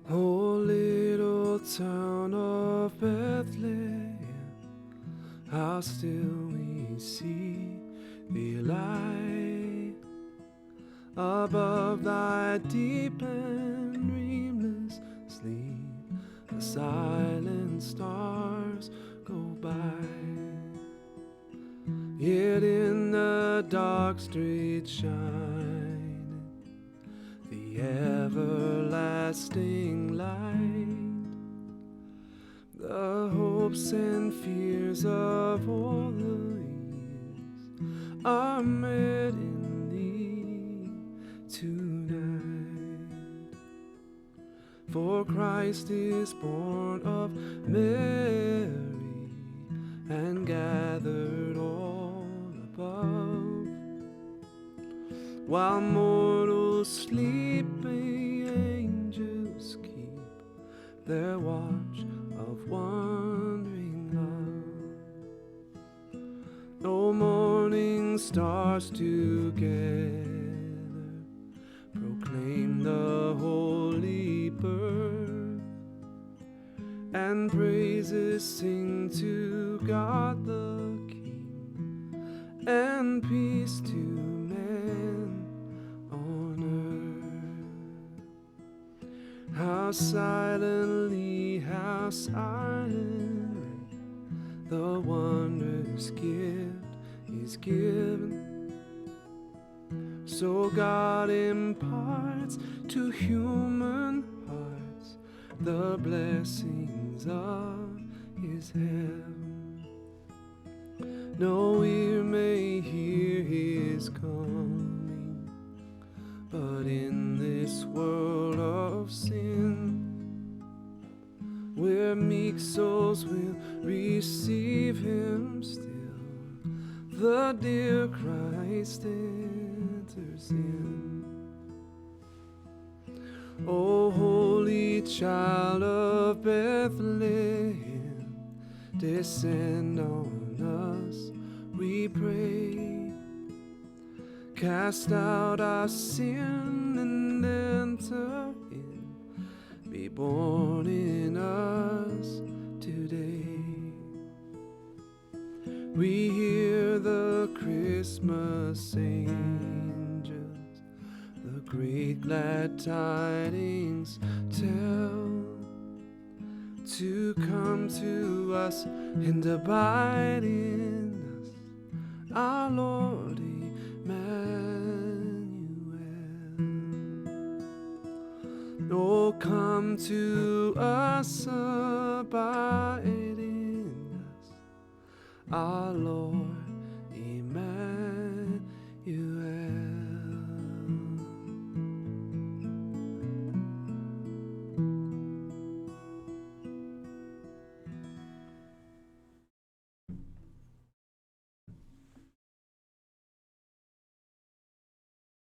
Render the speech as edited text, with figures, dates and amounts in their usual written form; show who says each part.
Speaker 1: Oh, little town of Bethlehem, how still we see thee lie above thy deep and dreamless sleep. The silent stars go by, yet in the dark street shining the everlasting light. The hopes and fears of all the years are met in thee tonight. For Christ is born of Mary and gathered all above, while mortals sleep, angels keep their watch of wondering love. No morning stars together proclaim the holy birth, and praises sing to God the King, and peace to men on earth. How silently the wondrous gift is given, so God imparts to human hearts the blessings of his heaven. No ear may hear his coming, but in this world of sin, where meek souls will receive him still, the dear Christ enters in. O holy child of Bethlehem, descend on us, we pray. Cast out our sin and enter in. Be born in us today. We hear the Christmas angels the great glad tidings tell, to come to us and abide in us, our Lord Emmanuel. Oh, come to us, abide in us, our Lord